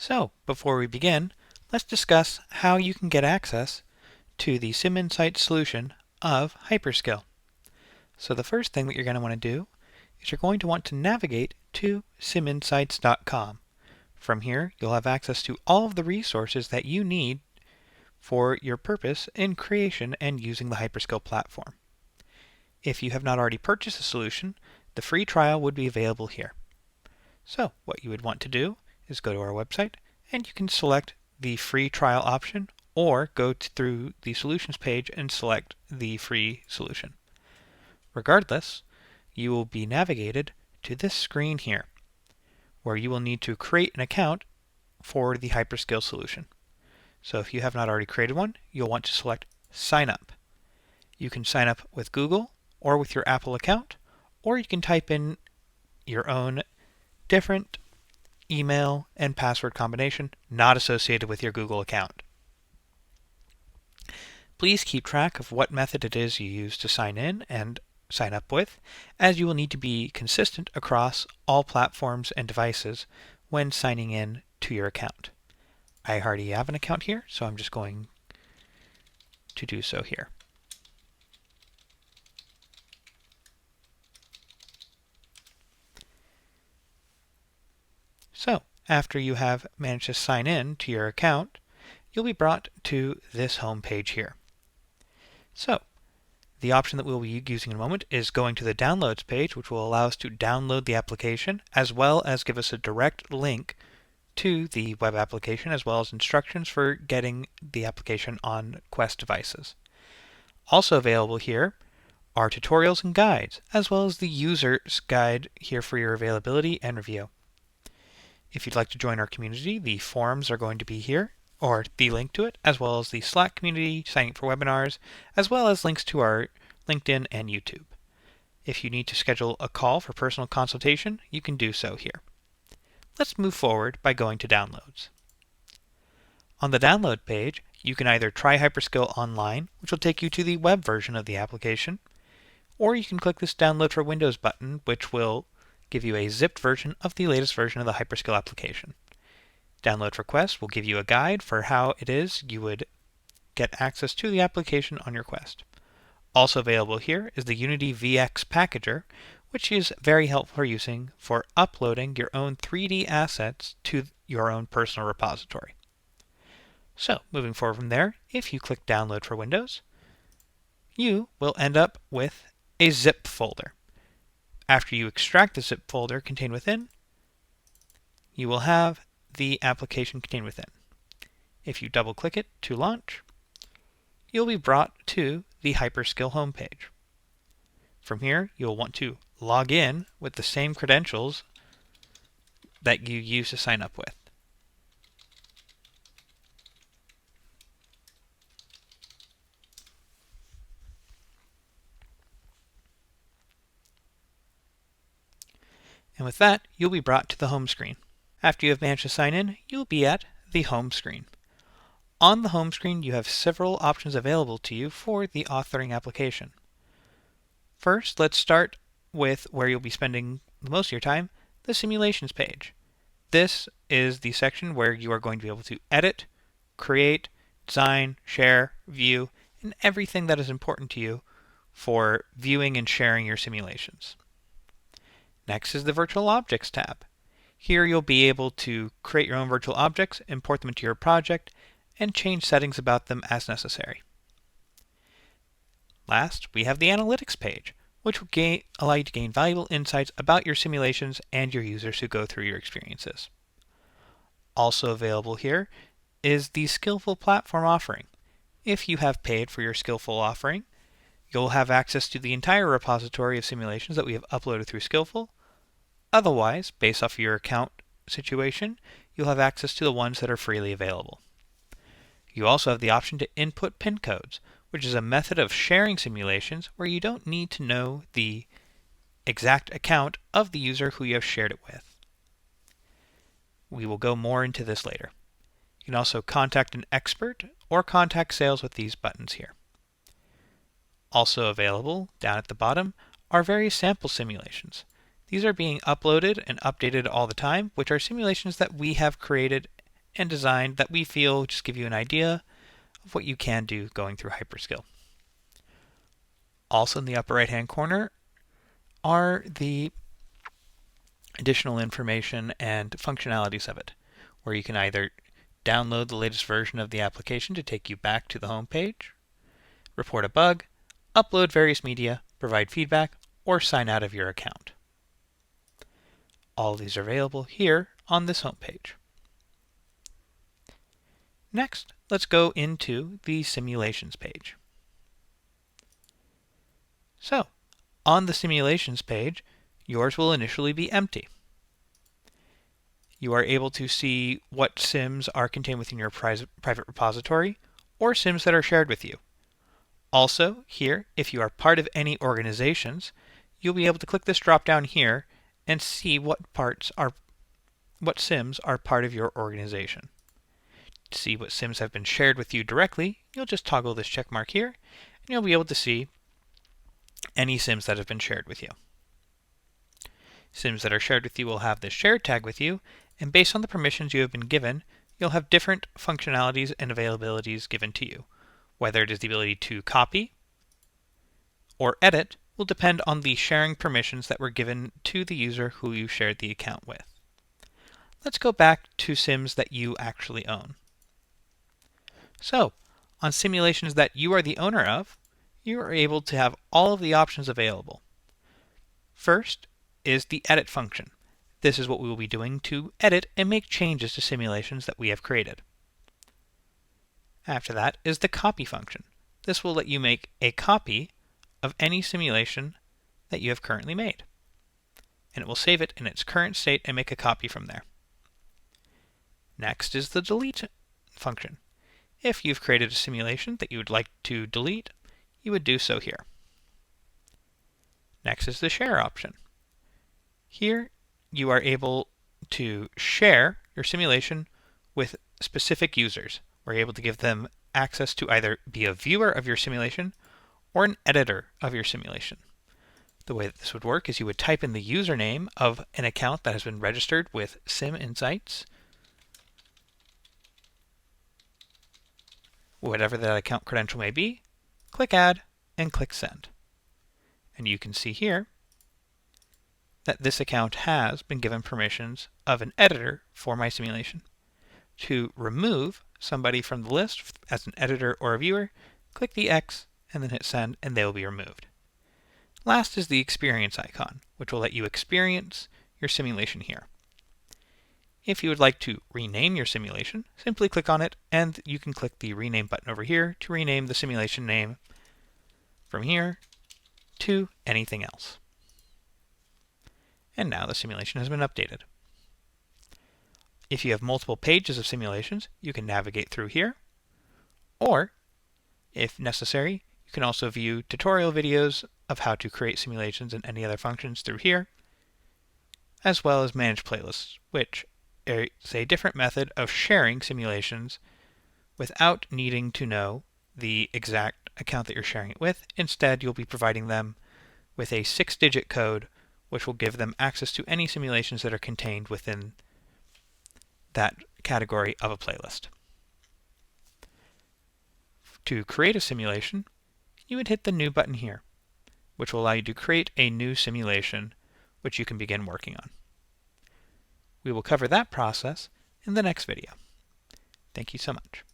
So, before we begin, let's discuss how you can get access to the SimInsight solution of HyperSkill. So the first thing that you're going to want to do is you're going to want to navigate to siminsights.com. From here, you'll have access to all of the resources that you need for your purpose in creation and using the HyperSkill platform. If you have not already purchased a solution, the free trial would be available here. So what you would want to do is go to our website and you can select the free trial option or go through the solutions page and select the free solution. Regardless, you will be navigated to this screen here where you will need to create an account for the HyperSkill solution. So if you have not already created one, you'll want to select Sign Up. You can sign up with Google or with your Apple account, or you can type in your own different email and password combination not associated with your Google account. Please keep track of what method it is you use to sign in and sign up with, as you will need to be consistent across all platforms and devices when signing in to your account. I already have an account here, so I'm just going to do so here. So, after you have managed to sign in to your account, you'll be brought to this home page here. So, the option that we'll be using in a moment is going to the Downloads page, which will allow us to download the application, as well as give us a direct link to the web application, as well as instructions for getting the application on Quest devices. Also available here are tutorials and guides, as well as the user's guide here for your availability and review. If you'd like to join our community, the forums are going to be here, or the link to it, as well as the Slack community, signing up for webinars, as well as links to our LinkedIn and YouTube. If you need to schedule a call for personal consultation, you can do so here. Let's move forward by going to Downloads. On the Download page, you can either try HyperSkill online, which will take you to the web version of the application, or you can click this Download for Windows button, which will give you a zipped version of the latest version of the HyperSkill application. Download for Quest will give you a guide for how it is you would get access to the application on your Quest. Also available here is the Unity VX Packager, which is very helpful for using for uploading your own 3D assets to your own personal repository. So, moving forward from there, if you click Download for Windows, you will end up with a zip folder. After you extract the zip folder contained within, you will have the application contained within. If you double-click it to launch, you'll be brought to the HyperSkill homepage. From here, you'll want to log in with the same credentials that you used to sign up with. And with that, you'll be brought to the home screen. After you have managed to sign in, you'll be at the home screen. On the home screen, you have several options available to you for the authoring application. First, let's start with where you'll be spending the most of your time, the simulations page. This is the section where you are going to be able to edit, create, design, share, view, and everything that is important to you for viewing and sharing your simulations. Next is the Virtual Objects tab. Here you'll be able to create your own virtual objects, import them into your project, and change settings about them as necessary. Last, we have the Analytics page, which will allow you to gain valuable insights about your simulations and your users who go through your experiences. Also available here is the Skillful Platform offering. If you have paid for your Skillful offering, you'll have access to the entire repository of simulations that we have uploaded through Skillful. Otherwise, based off of your account situation, you'll have access to the ones that are freely available. You also have the option to input pin codes, which is a method of sharing simulations where you don't need to know the exact account of the user who you have shared it with. We will go more into this later. You can also contact an expert or contact sales with these buttons here. Also available down at the bottom are various sample simulations. These are being uploaded and updated all the time, which are simulations that we have created and designed that we feel just give you an idea of what you can do going through HyperSkill. Also in the upper right hand corner are the additional information and functionalities of it, where you can either download the latest version of the application to take you back to the home page, report a bug, upload various media, provide feedback, or sign out of your account. All of these are available here on this home page. Next, let's go into the simulations page. So, on the simulations page, yours will initially be empty. You are able to see what sims are contained within your private repository or sims that are shared with you. Also, here, if you are part of any organizations, you'll be able to click this drop down here and see what sims are part of your organization. To see what sims have been shared with you directly, you'll just toggle this check mark here, and you'll be able to see any sims that have been shared with you. Sims that are shared with you will have this shared tag with you, and based on the permissions you have been given, you'll have different functionalities and availabilities given to you. Whether it is the ability to copy or edit will depend on the sharing permissions that were given to the user who you shared the account with. Let's go back to sims that you actually own. So, on simulations that you are the owner of, you are able to have all of the options available. First is the edit function. This is what we will be doing to edit and make changes to simulations that we have created. After that is the copy function. This will let you make a copy of any simulation that you have currently made. And it will save it in its current state and make a copy from there. Next is the delete function. If you've created a simulation that you would like to delete, you would do so here. Next is the share option. Here you are able to share your simulation with specific users. We're able to give them access to either be a viewer of your simulation or an editor of your simulation. The way that this would work is you would type in the username of an account that has been registered with Sim Insights, whatever that account credential may be, click Add, and click Send. And you can see here that this account has been given permissions of an editor for my simulation. To remove somebody from the list as an editor or a viewer, click the X and then hit Send, and they will be removed. Last is the experience icon, which will let you experience your simulation here. If you would like to rename your simulation, simply click on it, and you can click the rename button over here to rename the simulation name from here to anything else. And now the simulation has been updated. If you have multiple pages of simulations, you can navigate through here, or if necessary, you can also view tutorial videos of how to create simulations and any other functions through here, as well as manage playlists, which is a different method of sharing simulations without needing to know the exact account that you're sharing it with. Instead, you'll be providing them with a 6-digit code, which will give them access to any simulations that are contained within that category of a playlist. To create a simulation, you would hit the New button here, which will allow you to create a new simulation, which you can begin working on. We will cover that process in the next video. Thank you so much.